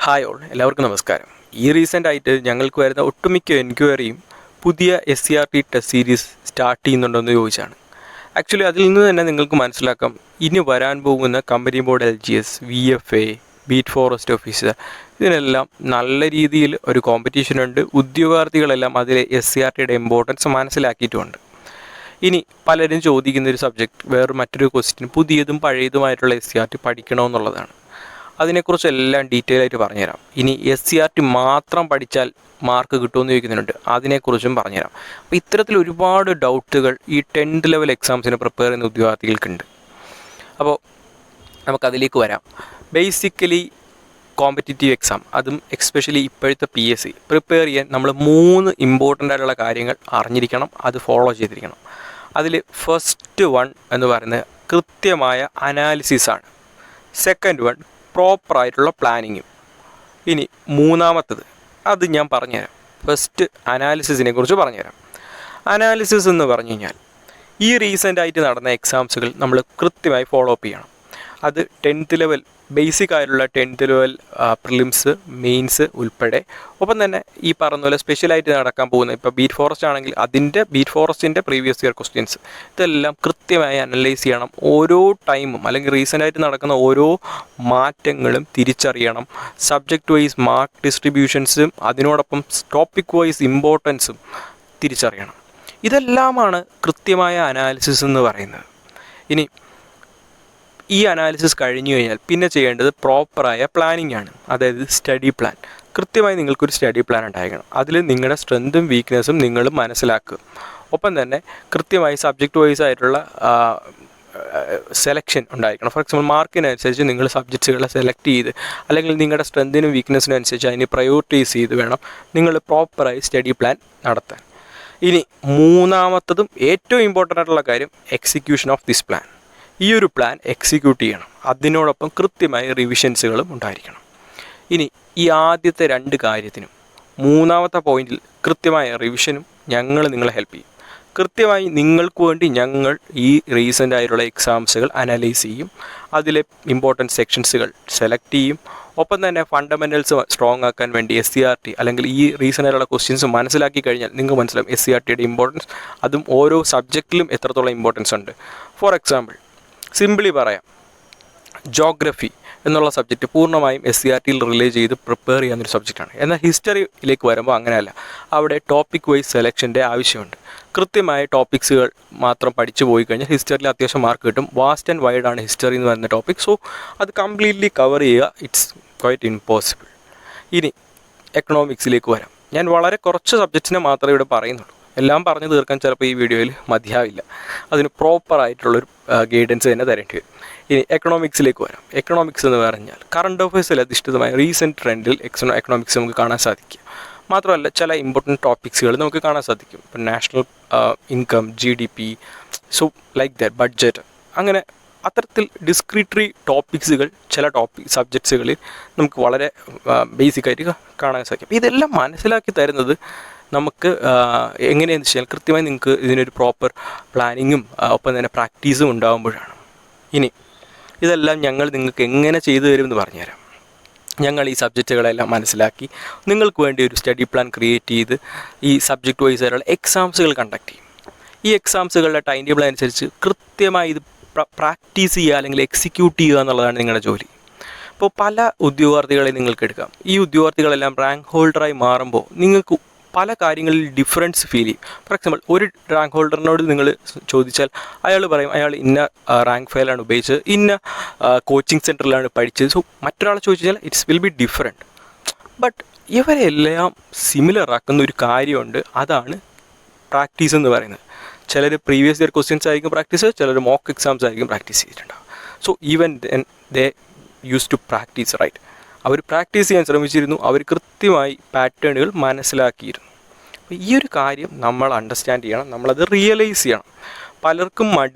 Hi all, എല്ലാവർക്കും നമസ്കാരം. ഈ റീസെൻ്റായിട്ട് ഞങ്ങൾക്ക് വരുന്ന ഒട്ടുമിക്ക എൻക്വയറിയും പുതിയ SCRT ടെസ്റ്റ് സീരീസ് സ്റ്റാർട്ട് ചെയ്യുന്നുണ്ടോയെന്ന് ചോദിച്ചാണ്. ആക്ച്വലി അതിൽ നിന്ന് തന്നെ നിങ്ങൾക്ക് മനസ്സിലാക്കാം ഇനി വരാൻ പോകുന്ന company board LGS, VFA, beat forest officer ഇതിനെല്ലാം നല്ല രീതിയിൽ ഒരു കോമ്പറ്റീഷൻ ഉണ്ട്. ഉദ്യോഗാർത്ഥികളെല്ലാം അതിലെ SCRTയുടെ ഇമ്പോർട്ടൻസ് മനസ്സിലാക്കിയിട്ടുമുണ്ട്. ഇനി പലരും ചോദിക്കുന്നൊരു സബ്ജക്റ്റ് മറ്റൊരു ക്വസ്റ്റ്യൻ പുതിയതും പഴയതുമായിട്ടുള്ള SCRT പഠിക്കണമെന്നുള്ളതാണ്. അതിനെക്കുറിച്ചെല്ലാം ഡീറ്റെയിൽ ആയിട്ട് പറഞ്ഞുതരാം. ഇനി SCRT മാത്രം പഠിച്ചാൽ മാർക്ക് കിട്ടുമെന്ന് ചോദിക്കുന്നുണ്ട്, അതിനെക്കുറിച്ചും പറഞ്ഞുതരാം. അപ്പോൾ ഇത്തരത്തിൽ ഒരുപാട് ഡൗട്ടുകൾ ഈ 10th ലെവൽ എക്സാംസിന് പ്രിപ്പയർ ചെയ്യുന്ന ഉദ്യോഗാർത്ഥികൾക്കുണ്ട്. അപ്പോൾ നമുക്കതിലേക്ക് വരാം. ബേസിക്കലി കോമ്പറ്റീറ്റീവ് എക്സാം, അതും എക്സ്പെഷ്യലി ഇപ്പോഴത്തെ PSC പ്രിപ്പയർ ചെയ്യാൻ നമ്മൾ 3 ഇമ്പോർട്ടൻ്റ് ആയിട്ടുള്ള കാര്യങ്ങൾ അറിഞ്ഞിരിക്കണം, അത് ഫോളോ ചെയ്തിരിക്കണം. അതിൽ ഫസ്റ്റ് വൺ എന്ന് പറയുന്നത് കൃത്യമായ അനാലിസിസാണ്. സെക്കൻഡ് വൺ പ്രോപ്പറായിട്ടുള്ള പ്ലാനിങ്ങും. ഇനി മൂന്നാമത്തത് അത് ഞാൻ പറഞ്ഞുതരാം. ഫസ്റ്റ് അനാലിസിസിനെ കുറിച്ച് പറഞ്ഞുതരാം. അനാലിസിസ് എന്ന് പറഞ്ഞു കഴിഞ്ഞാൽ ഈ റീസെൻ്റായിട്ട് നടന്ന എക്സാംസുകൾ നമ്മൾ കൃത്യമായി ഫോളോ അപ്പ് ചെയ്യണം. അത് 10th ലെവൽ ബേസിക് ആയിട്ടുള്ള 10th ലെവൽ പ്രിലിംസ്, മെയിൻസ് ഉൾപ്പെടെ. ഒപ്പം തന്നെ ഈ പറഞ്ഞ പോലെ സ്പെഷ്യലായിട്ട് നടക്കാൻ പോകുന്ന ഇപ്പോൾ ബീറ്റ് ഫോറസ്റ്റ് ആണെങ്കിൽ ബീറ്റ് ഫോറസ്റ്റിൻ്റെ പ്രീവിയസ് ഇയർ ക്വസ്റ്റ്യൻസ് ഇതെല്ലാം കൃത്യമായി അനലൈസ് ചെയ്യണം. ഓരോ ടൈമും അല്ലെങ്കിൽ റീസെൻ്റായിട്ട് നടക്കുന്ന ഓരോ മാറ്റങ്ങളും തിരിച്ചറിയണം. സബ്ജക്റ്റ് വൈസ് മാർക്ക് ഡിസ്ട്രിബ്യൂഷൻസും അതിനോടൊപ്പം ടോപ്പിക് വൈസ് ഇമ്പോർട്ടൻസും തിരിച്ചറിയണം. ഇതെല്ലാമാണ് കൃത്യമായ അനാലിസിസ് എന്ന് പറയുന്നത്. ഇനി ഈ അനാലിസിസ് കഴിഞ്ഞു കഴിഞ്ഞാൽ പിന്നെ ചെയ്യേണ്ടത് പ്രോപ്പറായ പ്ലാനിങ് ആണ്. അതായത് സ്റ്റഡി പ്ലാൻ. കൃത്യമായി നിങ്ങൾക്കൊരു സ്റ്റഡി പ്ലാൻ ഉണ്ടായിരിക്കണം. അതിൽ നിങ്ങളുടെ സ്ട്രെങ്തും വീക്ക്നെസ്സും നിങ്ങൾ മനസ്സിലാക്കുക. ഒപ്പം തന്നെ കൃത്യമായി സബ്ജക്റ്റ് വൈസ് ആയിട്ടുള്ള സെലക്ഷൻ ഉണ്ടായിരിക്കണം. ഫോർ എക്സാമ്പിൾ മാർക്കിനനുസരിച്ച് നിങ്ങൾ സബ്ജക്ട്സുകളെ സെലക്ട് ചെയ്ത് അല്ലെങ്കിൽ നിങ്ങളുടെ സ്ട്രെങ്തിനും വീക്ക്നെസ്സിനും അനുസരിച്ച് അതിനെ പ്രയോറിറ്റൈസ് ചെയ്ത് വേണം നിങ്ങൾ പ്രോപ്പറായി സ്റ്റഡി പ്ലാൻ നടത്താൻ. ഇനി മൂന്നാമത്തതും ഏറ്റവും ഇമ്പോർട്ടൻ്റ് ആയിട്ടുള്ള കാര്യം എക്സിക്യൂഷൻ ഓഫ് ദിസ് പ്ലാൻ. ഈ ഒരു പ്ലാൻ എക്സിക്യൂട്ട് ചെയ്യണം. അതിനോടൊപ്പം കൃത്യമായ റിവിഷൻസുകളും ഉണ്ടായിരിക്കണം. ഇനി ഈ ആദ്യത്തെ 2 കാര്യത്തിനും മൂന്നാമത്തെ പോയിന്റിൽ കൃത്യമായ റിവിഷനും ഞങ്ങൾ നിങ്ങളെ ഹെൽപ്പ് ചെയ്യും. കൃത്യമായി നിങ്ങൾക്ക് വേണ്ടി ഞങ്ങൾ ഈ റീസെൻ്റ് ആയിട്ടുള്ള എക്സാംസുകൾ അനലൈസ് ചെയ്യും. അതിലെ ഇമ്പോർട്ടൻറ്റ് സെക്ഷൻസുകൾ സെലക്ട് ചെയ്യും. ഒപ്പം തന്നെ ഫണ്ടമെൻ്റൽസ് സ്ട്രോങ് ആക്കാൻ വേണ്ടി SCRT അല്ലെങ്കിൽ ഈ റീസെൻ്റ് ആയിട്ടുള്ള ക്വസ്റ്റ്യൻസ് മനസ്സിലാക്കി കഴിഞ്ഞാൽ നിങ്ങൾക്ക് മനസ്സിലാവും SCRTയുടെ ഇമ്പോർട്ടൻസ്, അതും ഓരോ സബ്ജക്റ്റിലും എത്രത്തോളം ഇമ്പോർട്ടൻസ് ഉണ്ട്. ഫോർ എക്സാമ്പിൾ സിംപിളി പറയാം, ജോഗ്രഫി എന്നുള്ള സബ്ജക്റ്റ് പൂർണ്ണമായും SCRTയിൽ റിലേ ചെയ്ത് പ്രിപ്പയർ ചെയ്യാവുന്നൊരു സബ്ജക്റ്റാണ്. എന്നാൽ ഹിസ്റ്ററിയിലേക്ക് വരുമ്പോൾ അങ്ങനെയല്ല. അവിടെ ടോപ്പിക് വൈസ് സെലക്ഷൻ്റെ ആവശ്യമുണ്ട്. കൃത്യമായ ടോപ്പിക്സുകൾ മാത്രം പഠിച്ചു പോയി കഴിഞ്ഞാൽ ഹിസ്റ്ററിയിൽ അത്യാവശ്യം മാർക്ക് കിട്ടും. വാസ്റ്റ് ആൻഡ് വൈഡ് ആണ് ഹിസ്റ്ററി എന്ന് പറയുന്ന ടോപ്പിക്. സോ അത് കംപ്ലീറ്റ്ലി കവർ ചെയ്യുക ഇറ്റ്സ് ക്വൈറ്റ് ഇമ്പോസിബിൾ. ഇനി എക്കണോമിക്സിലേക്ക് വരാം. ഞാൻ വളരെ കുറച്ച് സബ്ജക്റ്റിനെ മാത്രമേ ഇവിടെ പറയുന്നുള്ളൂ. എല്ലാം പറഞ്ഞു തീർക്കാൻ ചിലപ്പോൾ ഈ വീഡിയോയിൽ മതിയാവില്ല. അതിന് പ്രോപ്പറായിട്ടുള്ളൊരു ഗൈഡൻസ് തന്നെ തരേണ്ടി വരും. ഇനി എക്കണോമിക്സിലേക്ക് വരാം. എക്കണോമിക്സ് എന്ന് പറഞ്ഞാൽ കറണ്ട് അഫയേഴ്സിൽ അധിഷ്ഠിതമായ റീസെൻറ്റ് ട്രെൻഡിൽ എക്കണോമിക്സ് നമുക്ക് കാണാൻ സാധിക്കും. മാത്രമല്ല ചില ഇമ്പോർട്ടൻറ്റ് ടോപ്പിക്സുകൾ നമുക്ക് കാണാൻ സാധിക്കും. ഇപ്പം national income, GDP, so like that, budget, അങ്ങനെ അത്തരത്തിൽ ഡിസ്ക്രിറ്ററി ടോപ്പിക്സുകൾ ചില സബ്ജക്ട്സുകളിൽ നമുക്ക് വളരെ ബേസിക്കായിട്ട് കാണാൻ സാധിക്കും. ഇതെല്ലാം മനസ്സിലാക്കി തരുന്നത് നമുക്ക് എങ്ങനെയാണെന്ന് വെച്ചാൽ കൃത്യമായി നിങ്ങൾക്ക് ഇതിനൊരു പ്രോപ്പർ പ്ലാനിങ്ങും ഒപ്പം തന്നെ പ്രാക്ടീസും ഉണ്ടാകുമ്പോഴാണ്. ഇനി ഇതെല്ലാം ഞങ്ങൾ നിങ്ങൾക്ക് എങ്ങനെ ചെയ്തു തരുമെന്ന് പറഞ്ഞുതരാം. ഞങ്ങൾ ഈ സബ്ജക്റ്റുകളെല്ലാം മനസ്സിലാക്കി നിങ്ങൾക്ക് വേണ്ടി ഒരു സ്റ്റഡി പ്ലാൻ ക്രിയേറ്റ് ചെയ്ത് ഈ സബ്ജക്റ്റ് വൈസ് ആയിട്ടുള്ള എക്സാംസുകൾ കണ്ടക്ട് ചെയ്യും. ഈ എക്സാംസുകളുടെ ടൈം ടേബിൾ അനുസരിച്ച് കൃത്യമായി ഇത് പ്രാക്ടീസ് ചെയ്യുക അല്ലെങ്കിൽ എക്സിക്യൂട്ട് ചെയ്യുക എന്നുള്ളതാണ് നിങ്ങളുടെ ജോലി. ഇപ്പോൾ പല ഉദ്യോഗാർത്ഥികളെ നിങ്ങൾക്ക് എടുക്കാം. ഈ ഉദ്യോഗാർത്ഥികളെല്ലാം റാങ്ക് ഹോൾഡറായി മാറുമ്പോൾ നിങ്ങൾക്ക് പല കാര്യങ്ങളിൽ ഡിഫറൻസ് ഫീൽ ചെയ്യും. ഫോർ എക്സാമ്പിൾ ഒരു റാങ്ക് ഹോൾഡറിനോട് നിങ്ങൾ ചോദിച്ചാൽ അയാൾ പറയും അയാൾ ഇന്ന റാങ്ക് ഫയലാണ് ഉപയോഗിച്ചത്, ഇന്ന കോച്ചിങ് സെൻറ്ററിലാണ് പഠിച്ചത്. സോ മറ്റൊരാളെ ചോദിച്ചാൽ it's will be different. But ഇവരെല്ലാം സിമിലർ ആക്കുന്ന ഒരു കാര്യമുണ്ട്, അതാണ് പ്രാക്ടീസ് എന്ന് പറയുന്നത്. ചിലർ പ്രീവിയസ് ഇയർ ക്വസ്റ്റ്യൻസ് ആയിരിക്കും പ്രാക്ടീസ്, ചിലർ മോക്ക് എക്സാംസ് ആയിരിക്കും പ്രാക്ടീസ് ചെയ്തിട്ടുണ്ടാവും. So even they use to practice, right? അവർ പ്രാക്ടീസ് ചെയ്യാൻ ശ്രമിച്ചിരുന്നു. അവർ കൃത്യമായി പാറ്റേണുകൾ മനസ്സിലാക്കിയിരുന്നു. അപ്പോൾ ഈ ഒരു കാര്യം നമ്മൾ അണ്ടർസ്റ്റാൻഡ് ചെയ്യണം, നമ്മളത് റിയലൈസ് ചെയ്യണം. പലർക്കും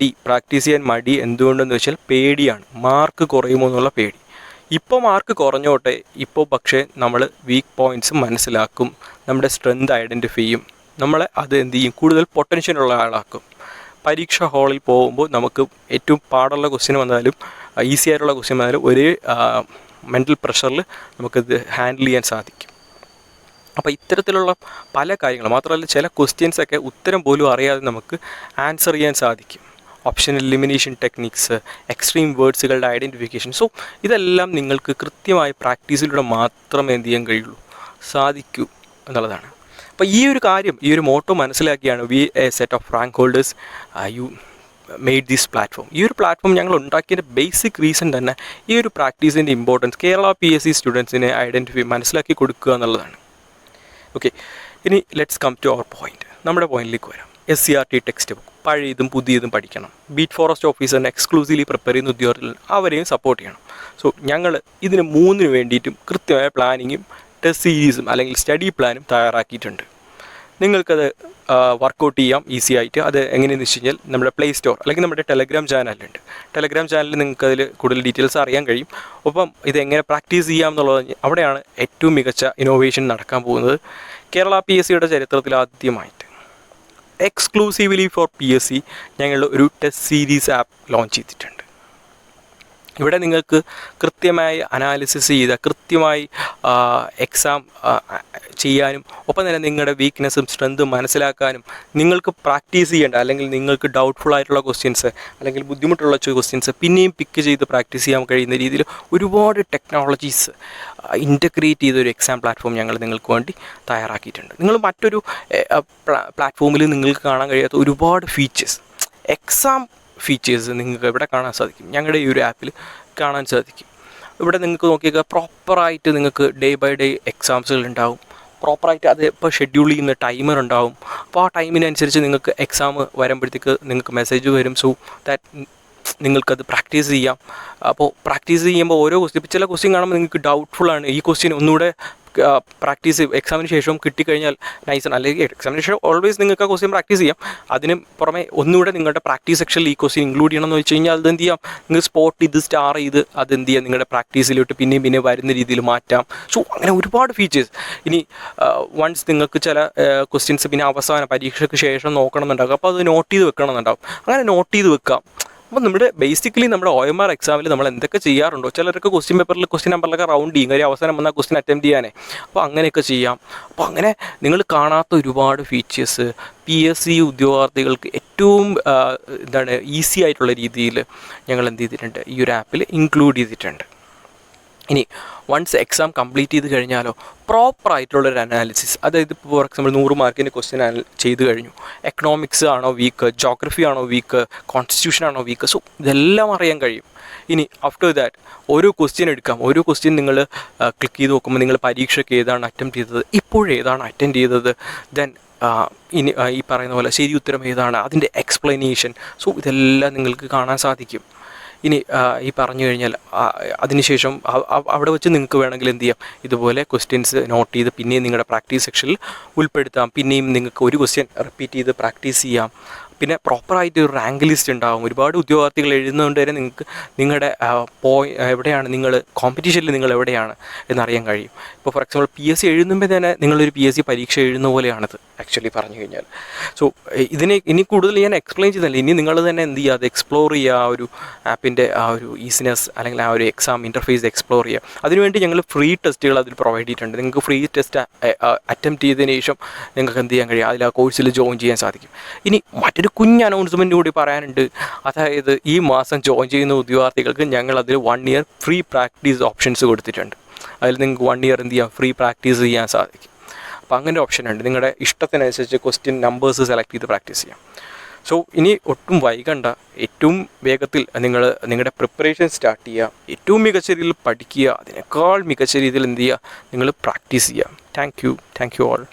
പ്രാക്ടീസ് ചെയ്യാൻ മടി എന്തുകൊണ്ടെന്ന് വെച്ചാൽ പേടിയാണ്. മാർക്ക് കുറയുമോ എന്നുള്ള പേടി. ഇപ്പോൾ മാർക്ക് കുറഞ്ഞോട്ടെ, ഇപ്പോൾ പക്ഷേ നമ്മൾ വീക്ക് പോയിൻറ്റ്സ് മനസ്സിലാക്കും, നമ്മുടെ സ്ട്രെങ്ത് ഐഡൻറ്റിഫൈ ചെയ്യും, നമ്മളെ അത് എന്ത് ചെയ്യും, കൂടുതൽ പൊട്ടൻഷ്യലുള്ള ആളാക്കും. പരീക്ഷ ഹാളിൽ പോകുമ്പോൾ നമുക്ക് ഏറ്റവും പാടുള്ള ക്വസ്റ്റ്യൻ വന്നാലും ഈസി ആയിട്ടുള്ള ക്വസ്റ്റ്യൻ വന്നാലും ഒരേ മെൻ്റൽ പ്രഷറിൽ നമുക്കിത് ഹാൻഡിൽ ചെയ്യാൻ സാധിക്കും. അപ്പോൾ ഇത്തരത്തിലുള്ള പല കാര്യങ്ങൾ മാത്രമല്ല, ചില ക്വസ്റ്റ്യൻസൊക്കെ ഉത്തരം പോലും അറിയാതെ നമുക്ക് ആൻസർ ചെയ്യാൻ സാധിക്കും. ഓപ്ഷൻ എലിമിനേഷൻ ടെക്നിക്സ്, എക്സ്ട്രീം വേർഡ്സുകളുടെ ഐഡൻറ്റിഫിക്കേഷൻ. സോ ഇതെല്ലാം നിങ്ങൾക്ക് കൃത്യമായ പ്രാക്ടീസിലൂടെ മാത്രമേ എന്ത് ചെയ്യാൻ കഴിയുള്ളൂ, സാധിക്കൂ എന്നുള്ളതാണ്. അപ്പോൾ ഈ ഒരു കാര്യം, ഈ ഒരു മോട്ടോ മനസ്സിലാക്കിയാണ് we a set of rank holders you made this platform. ഈ ഒരു പ്ലാറ്റ്ഫോം ഞങ്ങൾ ഉണ്ടാക്കിയതിൻ്റെ ബേസിക് റീസൺ തന്നെ ഈ ഒരു പ്രാക്ടീസിൻ്റെ ഇമ്പോർട്ടൻസ് കേരള PSC സ്റ്റുഡൻസിനെ മനസ്സിലാക്കി കൊടുക്കുക എന്നുള്ളതാണ്. ഓക്കെ, ഇനി let's come to our point. നമ്മുടെ പോയിന്റിലേക്ക് വരാം. SCRT ടെക്സ്റ്റ് ബുക്ക് പഴയതും പുതിയതും പഠിക്കണം. ബീറ്റ് ഫോറസ്റ്റ് ഓഫീസറിനെ എക്സ്ക്ലൂസീവ്ലി പ്രിപ്പയർ ചെയ്യുന്ന ഉദ്യോഗത്തിൽ അവരെയും സപ്പോർട്ട് ചെയ്യണം. സോ ഞങ്ങൾ ഇതിന് മൂന്നിന് വേണ്ടിയിട്ടും കൃത്യമായ പ്ലാനിങ്ങും ടെസ്റ്റ് സീരീസും അല്ലെങ്കിൽ സ്റ്റഡി പ്ലാനും തയ്യാറാക്കിയിട്ടുണ്ട്. നിങ്ങൾക്കത് വർക്കൗട്ട് ചെയ്യാം ഈസി ആയിട്ട്. അത് എങ്ങനെയെന്ന് വെച്ച് കഴിഞ്ഞാൽ നമ്മുടെ പ്ലേ സ്റ്റോർ അല്ലെങ്കിൽ നമ്മുടെ ടെലഗ്രാം ചാനലുണ്ട്. ടെലഗ്രാം ചാനലിൽ നിങ്ങൾക്ക് അതിൽ കൂടുതൽ ഡീറ്റെയിൽസ് അറിയാൻ കഴിയും. ഒപ്പം ഇതെങ്ങനെ പ്രാക്ടീസ് ചെയ്യാം എന്നുള്ളത് അവിടെയാണ് ഏറ്റവും മികച്ച ഇന്നോവേഷൻ നടക്കാൻ പോകുന്നത്. കേരള PSCയുടെ ചരിത്രത്തിൽ ആദ്യമായിട്ട് എക്സ്ക്ലൂസീവ്ലി ഫോർ PSC ഞങ്ങൾ ഒരു ടെസ്റ്റ് സീരീസ് ആപ്പ് ലോഞ്ച് ചെയ്തിട്ടുണ്ട്. ഇവിടെ നിങ്ങൾക്ക് കൃത്യമായി അനാലിസിസ് ചെയ്ത കൃത്യമായി എക്സാം ചെയ്യാനും ഒപ്പം തന്നെ നിങ്ങളുടെ വീക്ക്നെസ്സും സ്ട്രെങ്തും മനസ്സിലാക്കാനും നിങ്ങൾക്ക് പ്രാക്ടീസ് ചെയ്യേണ്ട അല്ലെങ്കിൽ നിങ്ങൾക്ക് ഡൗട്ട്ഫുൾ ആയിട്ടുള്ള ക്വസ്റ്റ്യൻസ് അല്ലെങ്കിൽ ബുദ്ധിമുട്ടുള്ള ക്വസ്റ്റ്യൻസ് പിന്നെയും പിക്ക് ചെയ്ത് പ്രാക്ടീസ് ചെയ്യാൻ കഴിയുന്ന രീതിയിൽ ഒരുപാട് ടെക്നോളജീസ് ഇൻ്റഗ്രേറ്റ് ചെയ്തൊരു എക്സാം പ്ലാറ്റ്ഫോം ഞങ്ങൾ നിങ്ങൾക്ക് വേണ്ടി തയ്യാറാക്കിയിട്ടുണ്ട്. നിങ്ങൾ മറ്റൊരു പ്ലാറ്റ്ഫോമിൽ നിങ്ങൾക്ക് കാണാൻ കഴിയാത്ത ഒരുപാട് ഫീച്ചേഴ്സ്, എക്സാം ഫീച്ചേഴ്സ് നിങ്ങൾക്ക് ഇവിടെ കാണാൻ സാധിക്കും. ഞങ്ങളുടെ ഈ ഒരു ആപ്പിൽ കാണാൻ സാധിക്കും. ഇവിടെ നിങ്ങൾക്ക് നോക്കിയാൽ പ്രോപ്പറായിട്ട് നിങ്ങൾക്ക് ഡേ ബൈ ഡേ എക്സാംസുകൾ ഉണ്ടാവും. പ്രോപ്പറായിട്ട് അത് ഇപ്പോൾ ഷെഡ്യൂൾ ചെയ്യുന്ന ടൈമർ ഉണ്ടാവും. അപ്പോൾ ആ ടൈമിനനുസരിച്ച് നിങ്ങൾക്ക് എക്സാം വരുമ്പോഴത്തേക്ക് നിങ്ങൾക്ക് മെസ്സേജ് വരും. സോ ദാറ്റ് നിങ്ങൾക്കത് പ്രാക്ടീസ് ചെയ്യാം. അപ്പോൾ പ്രാക്ടീസ് ചെയ്യുമ്പോൾ ഓരോ ക്വസ്റ്റ്യൻ, ഇപ്പോൾ ചില ക്വസ്റ്റ്യൻ കാണുമ്പോൾ നിങ്ങൾക്ക് ഡൗട്ട്ഫുള്ളാണ്, ഈ ക്വസ്റ്റ്യൻ ഒന്നുകൂടെ പ്രാക്ടീസ് എക്സാമിന് ശേഷം കിട്ടിക്കഴിഞ്ഞാൽ നൈസാണ്. അല്ലെങ്കിൽ എക്സാമിന് ശേഷം ഓൾവേസ് നിങ്ങൾക്ക് ആ ക്വസ്റ്റ്യൻ പ്രാക്ടീസ് ചെയ്യാം. അതിന് പുറമെ ഒന്നുകൂടെ നിങ്ങളുടെ പ്രാക്ടീസ് സെക്ഷനിൽ ഈ ക്വസ്റ്റ്യൻ ഇൻക്ലൂഡ് ചെയ്യണമെന്ന് വെച്ച് കഴിഞ്ഞാൽ അതെന്ത് ചെയ്യാം, നിങ്ങൾ സ്പോട്ട് ചെയ്ത് സ്റ്റാർ ചെയ്ത് അതെന്ത് ചെയ്യാം, നിങ്ങളുടെ പ്രാക്ടീസിലോട്ട് പിന്നെയും വരുന്ന രീതിയിൽ മാറ്റാം. സോ അങ്ങനെ ഒരുപാട് ഫീച്ചേഴ്സ്. ഇനി വൺസ് നിങ്ങൾക്ക് ചില ക്വസ്റ്റ്യൻസ് പിന്നെ അവസാന പരീക്ഷയ്ക്ക് ശേഷം നോക്കണമെന്നുണ്ടാകും. അപ്പോൾ അത് നോട്ട് ചെയ്ത് വെക്കണമെന്നുണ്ടാകും. അങ്ങനെ നോട്ട് ചെയ്ത് വെക്കാം. അപ്പോൾ നമ്മുടെ ബേസിക്കലി നമ്മുടെ OMR എക്സാമിൽ നമ്മൾ എന്തൊക്കെ ചെയ്യാറുണ്ടോ, ചിലർക്ക് ക്വസ്റ്റ്യൻ പേപ്പറിൽ ക്വസ്റ്റ്യൻ നമ്പറിലൊക്കെ റൗണ്ട് ചെയ്യും, കാര്യം അവസാനം വന്നാൽ ക്വസ്റ്റ്യൻ അറ്റംപ്റ്റ് ചെയ്യാനേ. അപ്പോൾ അങ്ങനെയൊക്കെ ചെയ്യാം. അപ്പോൾ അങ്ങനെ നിങ്ങൾ കാണാത്ത ഒരുപാട് ഫീച്ചേഴ്സ് PSC ഉദ്യോഗാർത്ഥികൾക്ക് ഏറ്റവും ഈസി ആയിട്ടുള്ള രീതിയിൽ ഞങ്ങൾ എന്ത് ചെയ്തിട്ടുണ്ട്, ഈ ഒരു ആപ്പിൽ ഇൻക്ലൂഡ് ചെയ്തിട്ടുണ്ട്. ഇനി വൺസ് എക്സാം കംപ്ലീറ്റ് ചെയ്ത് കഴിഞ്ഞാലോ പ്രോപ്പറായിട്ടുള്ളൊരു അനാലിസിസ്, അതായത് ഇപ്പോൾ ഫോർ എക്സാമ്പിൾ 100 മാർക്കിൻ്റെ ക്വസ്റ്റ്യൻ ചെയ്ത് കഴിഞ്ഞു. എക്കണോമിക്സ് ആണോ വീക്ക്, ജോഗ്രഫി ആണോ വീക്ക്, കോൺസ്റ്റിറ്റ്യൂഷൻ ആണോ വീക്ക്, സോ ഇതെല്ലാം അറിയാൻ കഴിയും. ഇനി ആഫ്റ്റർ ദാറ്റ് ഓരോ ക്വസ്റ്റ്യൻ എടുക്കാം. ഓരോ ക്വസ്റ്റ്യൻ നിങ്ങൾ ക്ലിക്ക് ചെയ്ത് നോക്കുമ്പോൾ നിങ്ങൾ പരീക്ഷയ്ക്ക് ഏതാണ് അറ്റംപ്റ്റ് ചെയ്തത്, ഇപ്പോഴേതാണ് അറ്റൻഡ് ചെയ്തത്, ദെൻ ഇനി ഈ പറയുന്ന പോലെ ശരി ഉത്തരം ഏതാണ്, അതിൻ്റെ എക്സ്പ്ലനേഷൻ. സോ ഇതെല്ലാം നിങ്ങൾക്ക് കാണാൻ സാധിക്കും. ഇനി ഈ പറഞ്ഞു കഴിഞ്ഞാൽ അതിനുശേഷം അവിടെ വെച്ച് നിങ്ങൾക്ക് വേണമെങ്കിൽ എന്ത് ചെയ്യാം, ഇതുപോലെ ക്വസ്റ്റ്യൻസ് നോട്ട് ചെയ്ത് പിന്നെയും നിങ്ങളുടെ പ്രാക്ടീസ് സെക്ഷനിൽ ഉൾപ്പെടുത്താം. പിന്നെയും നിങ്ങൾക്ക് ഒരു ക്വസ്റ്റ്യൻ റിപ്പീറ്റ് ചെയ്ത് പ്രാക്ടീസ് ചെയ്യാം. പിന്നെ പ്രോപ്പറായിട്ട് ഒരു റാങ്ക് ലിസ്റ്റ് ഉണ്ടാകും. ഒരുപാട് ഉദ്യോഗാർത്ഥികൾ എഴുതുന്നതുകൊണ്ട് തന്നെ നിങ്ങൾക്ക് നിങ്ങളുടെ എവിടെയാണ് നിങ്ങൾ കോമ്പറ്റീഷനിൽ നിങ്ങൾ എവിടെയാണ് എന്നറിയാൻ കഴിയും. ഇപ്പോൾ ഫോർ എക്സാമ്പിൾ PSC എഴുതുമ്പോൾ തന്നെ നിങ്ങളൊരു PSC പരീക്ഷ എഴുതുന്ന പോലെയാണത് ആക്ച്വലി പറഞ്ഞു കഴിഞ്ഞാൽ. സോ ഇതിനെ ഇനി കൂടുതൽ ഞാൻ എക്സ്പ്ലെയിൻ ചെയ്യുന്നില്ല. ഇനി നിങ്ങൾ തന്നെ എന്ത് ചെയ്യുക, അത് എക്സ്പ്ലോർ ചെയ്യുക, ആ ഒരു ആപ്പിൻ്റെ ആ ഒരു ഈസിനെസ് അല്ലെങ്കിൽ ആ ഒരു എക്സാം ഇൻ്റർഫേസ് എക്സ്പ്ലോർ ചെയ്യുക. അതിനുവേണ്ടി ഞങ്ങൾ ഫ്രീ ടെസ്റ്റുകൾ അതിൽ പ്രൊവൈഡ് ചെയ്തിട്ടുണ്ട്. നിങ്ങൾക്ക് ഫ്രീ ടെസ്റ്റ് അറ്റംപ്റ്റ് ചെയ്തതിന് ശേഷം നിങ്ങൾക്ക് എന്ത് ചെയ്യാൻ കഴിയും, അതിൽ ആ കോഴ്സിൽ ജോയിൻ ചെയ്യാൻ സാധിക്കും. ഇനി മറ്റൊരു കുഞ്ഞ് അനൗൺസ്മെൻറ്റ് കൂടി പറയാനുണ്ട്. അതായത് ഈ മാസം ജോയിൻ ചെയ്യുന്ന ഉദ്യോഗാർത്ഥികൾക്ക് ഞങ്ങൾ അതിൽ 1 ഇയർ ഫ്രീ പ്രാക്ടീസ് ഓപ്ഷൻസ് കൊടുത്തിട്ടുണ്ട്. അതിൽ നിങ്ങൾക്ക് 1 ഇയർ എന്ത് ചെയ്യാം, ഫ്രീ പ്രാക്ടീസ് ചെയ്യാൻ സാധിക്കും. അപ്പോൾ അങ്ങനെ ഓപ്ഷൻ ഉണ്ട്. നിങ്ങളുടെ ഇഷ്ടത്തിനനുസരിച്ച് ക്വസ്റ്റ്യൻ നമ്പേഴ്സ് സെലക്ട് ചെയ്ത് പ്രാക്ടീസ് ചെയ്യാം. സോ ഇനി ഒട്ടും വൈകണ്ട, ഏറ്റവും വേഗത്തിൽ നിങ്ങൾ നിങ്ങളുടെ പ്രിപ്പറേഷൻ സ്റ്റാർട്ട് ചെയ്യുക, ഏറ്റവും മികച്ച രീതിയിൽ പഠിക്കുക, അതിനേക്കാൾ മികച്ച രീതിയിൽ എന്ത് ചെയ്യുക, നിങ്ങൾ പ്രാക്ടീസ് ചെയ്യുക. Thank you all.